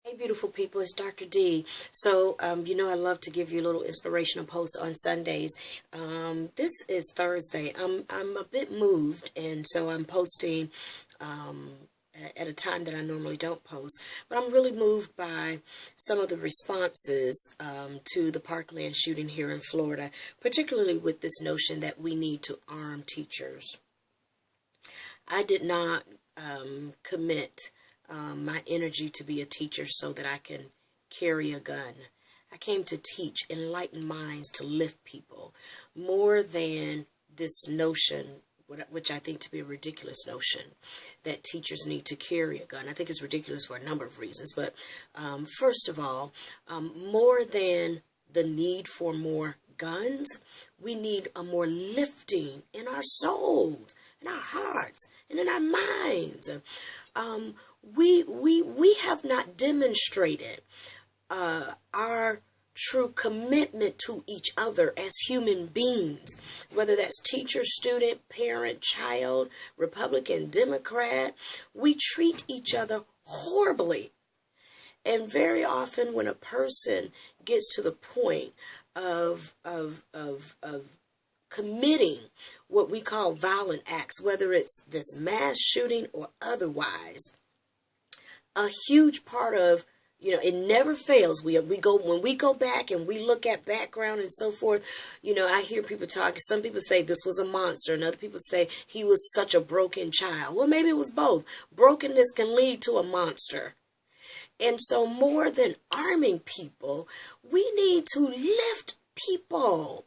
Hey, beautiful people, it's Dr. D. So, I love to give you a little inspirational post on Sundays. This is Thursday. I'm a bit moved, and so I'm posting um, at a time that I normally don't post. But I'm really moved by some of the responses to the Parkland shooting here in Florida, particularly with this notion that we need to arm teachers. I did not commit my energy to be a teacher so that I can carry a gun. I came to teach enlightened minds to lift people more than this notion, which I think to be a ridiculous notion, that teachers need to carry a gun. I think it's ridiculous for a number of reasons. But first of all, more than the need for more guns, we need a more lifting in our souls, in our hearts, and in our minds. We have not demonstrated our true commitment to each other as human beings, whether that's teacher, student, parent, child, Republican, Democrat. We treat each other horribly. And very often when a person gets to the point of committing what we call violent acts, whether it's this mass shooting or otherwise, a huge part of, it never fails. When we go back and we look at background and so forth, I hear people talking. Some people say this was a monster, and other people say he was such a broken child. Well, maybe it was both. Brokenness can lead to a monster. And so more than arming people, we need to lift people.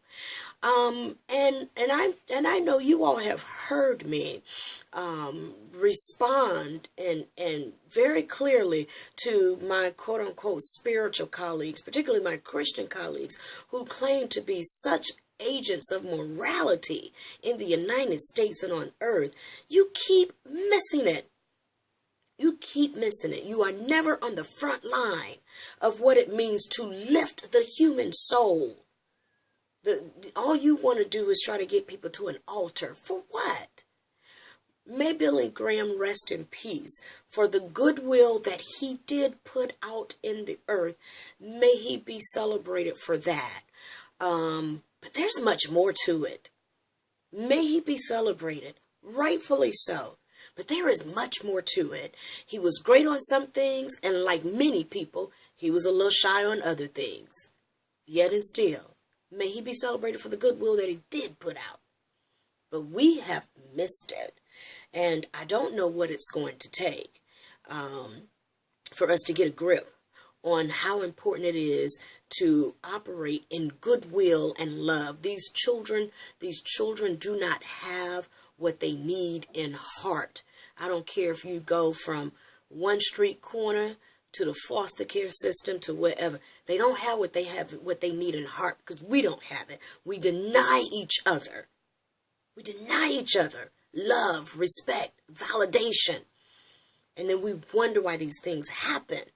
And I know you all have heard me respond and very clearly to my quote unquote spiritual colleagues, particularly my Christian colleagues, who claim to be such agents of morality in the United States and on earth. You keep missing it. You keep missing it. You are never on the front line of what it means to lift the human soul. All you want to do is try to get people to an altar. For what? May Billy Graham rest in peace. For the goodwill that he did put out in the earth, may he be celebrated for that. But there's much more to it. May he be celebrated, rightfully so. But there is much more to it. He was great on some things, and like many people, he was a little shy on other things. Yet and still, may he be celebrated for the goodwill that he did put out. But we have missed it. And I don't know what it's going to take for us to get a grip on how important it is to operate in goodwill and love. These children do not have what they need in heart. I don't care if you go from one street corner to the foster care system to wherever. They don't have what they need in heart, because we don't have it. We deny each other. We deny each other love, respect, validation. And then we wonder why these things happen.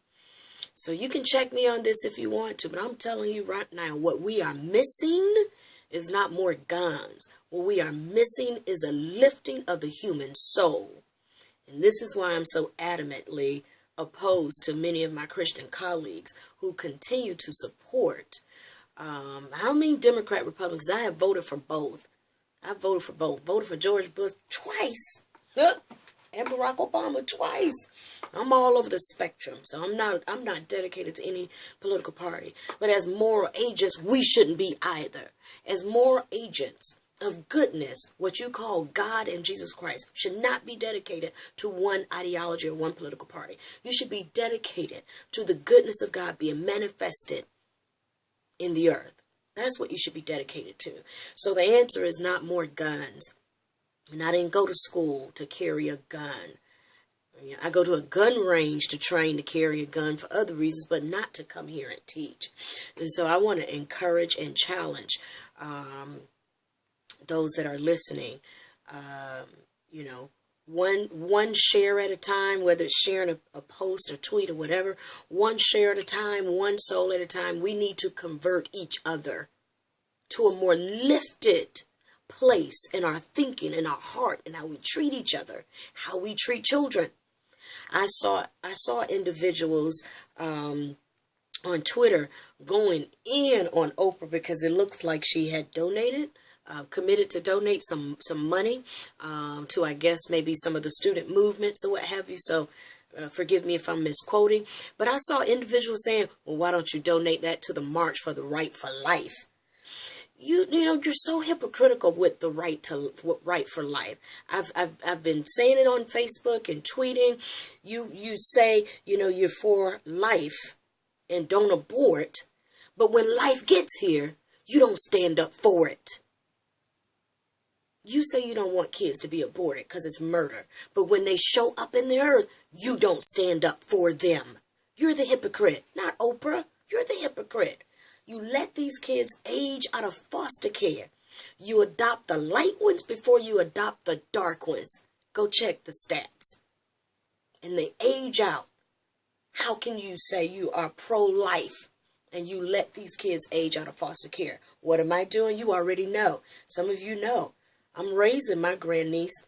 So you can check me on this if you want to, but I'm telling you right now, what we are missing is not more guns. What we are missing is a lifting of the human soul. And this is why I'm so adamantly opposed to many of my Christian colleagues who continue to support. How many Democrat Republicans? I have voted for both. I voted for both. Voted for George Bush twice. And Barack Obama twice. I'm all over the spectrum. So I'm not dedicated to any political party. But as moral agents, we shouldn't be either. As moral agents of goodness, what you call God and Jesus Christ should not be dedicated to one ideology or one political party. You should be dedicated to the goodness of God being manifested in the earth. That's what you should be dedicated to. So the answer is not more guns. And I didn't go to school to carry a gun. I go to a gun range to train to carry a gun for other reasons, but not to come here and teach. And so I want to encourage and challenge those that are listening, one share at a time, whether it's sharing a post or tweet or whatever, one share at a time, one soul at a time. We need to convert each other to a more lifted place in our thinking, in our heart, and how we treat each other, how we treat children. I saw individuals on Twitter going in on Oprah because it looks like she had donated, committed to donate some money to, I guess, maybe some of the student movements or what have you. So forgive me if I'm misquoting, but I saw individuals saying, well, why don't you donate that to the March for the Right for Life? You know, you're so hypocritical with the right for life. I've been saying it on Facebook and tweeting. You say, you know, you're for life and don't abort, but when life gets here, you don't stand up for it. You say you don't want kids to be aborted because it's murder, but when they show up in the earth, you don't stand up for them. You're the hypocrite, not Oprah. You're the hypocrite. You let these kids age out of foster care. You adopt the light ones before you adopt the dark ones. Go check the stats. And they age out. How can you say you are pro-life and you let these kids age out of foster care? What am I doing? You already know. Some of you know. I'm raising my grandniece.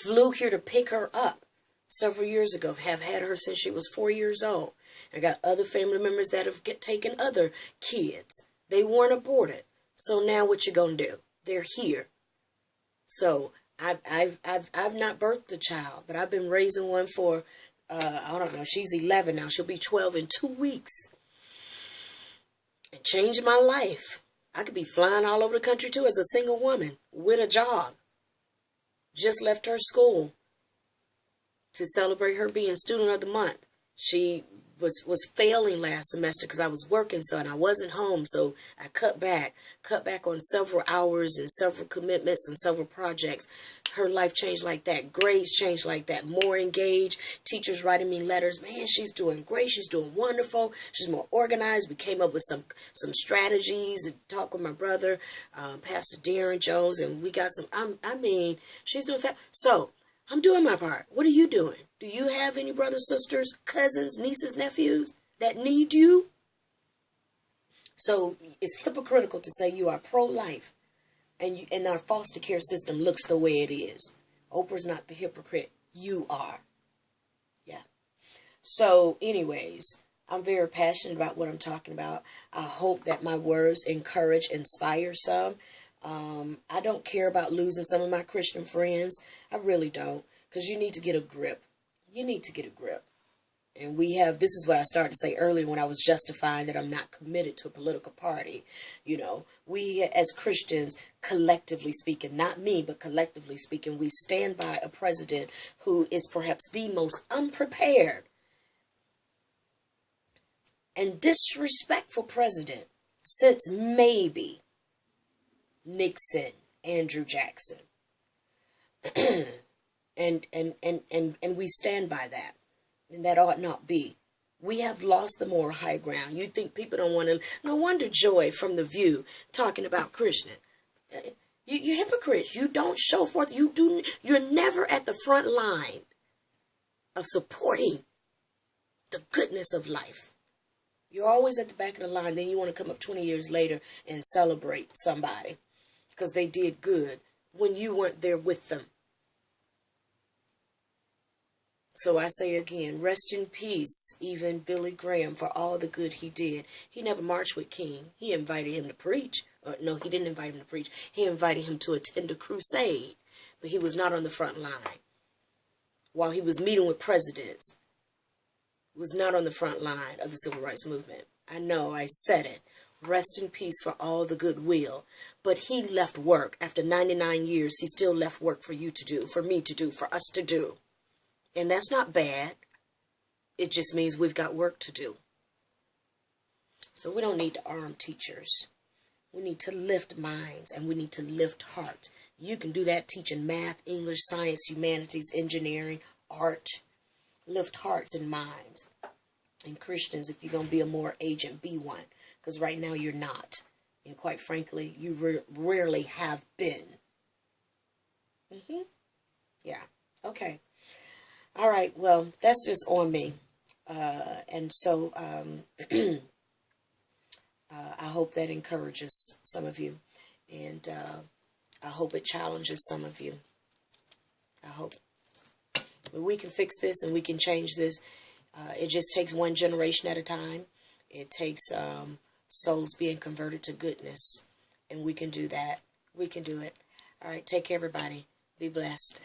Flew here to pick her up several years ago. Have had her since she was 4 years old. I got other family members that have taken other kids. They weren't aborted. So now what you gonna do? They're here. So I've not birthed a child, but I've been raising one for I don't know. She's 11 now. She'll be 12 in 2 weeks. And changing my life. I could be flying all over the country too as a single woman with a job. Just left her school to celebrate her being student of the month. She was failing last semester because I was working, so, and I wasn't home, so I cut back on several hours and several commitments and several projects. Her life changed like that. Grades changed like that. More engaged. Teachers writing me letters. Man, she's doing great. She's doing wonderful. She's more organized. We came up with some strategies and talked with my brother, Pastor Darren Jones, and we got some, I mean, she's doing fast. So, I'm doing my part. What are you doing? Do you have any brothers, sisters, cousins, nieces, nephews that need you? So it's hypocritical to say you are pro-life and our foster care system looks the way it is. Oprah's not the hypocrite. You are. Yeah. So anyways, I'm very passionate about what I'm talking about. I hope that my words encourage, inspire some. I don't care about losing some of my Christian friends. I really don't. Because you need to get a grip. You need to get a grip. And this is what I started to say earlier when I was justifying that I'm not committed to a political party. You know, we as Christians, collectively speaking, not me, but collectively speaking, we stand by a president who is perhaps the most unprepared and disrespectful president since maybe Nixon, Andrew Jackson. and we stand by that. And that ought not be. We have lost the moral high ground. You think people don't want to... No wonder Joy from The View talking about Krishna. You hypocrites. You don't show forth. You're never at the front line of supporting the goodness of life. You're always at the back of the line. Then you want to come up 20 years later and celebrate somebody because they did good when you weren't there with them. So I say again, rest in peace, even Billy Graham, for all the good he did. He never marched with King. He invited him to preach. No, he didn't invite him to preach. He invited him to attend a crusade, but he was not on the front line. While he was meeting with presidents, he was not on the front line of the civil rights movement. I know, I said it. Rest in peace for all the goodwill. But he left work. After 99 years, he still left work for you to do, for me to do, for us to do. And that's not bad. It just means we've got work to do. So we don't need to arm teachers. We need to lift minds and we need to lift hearts. You can do that teaching math, English, science, humanities, engineering, art. Lift hearts and minds. And Christians, if you're going to be a more agent, be one. Because right now you're not. And quite frankly, you rarely have been. Yeah. Okay. All right, well, that's just on me. And so I hope that encourages some of you. And I hope it challenges some of you. I hope. We can fix this and we can change this. It just takes one generation at a time. It takes souls being converted to goodness. And we can do that. We can do it. All right. Take care, everybody. Be blessed.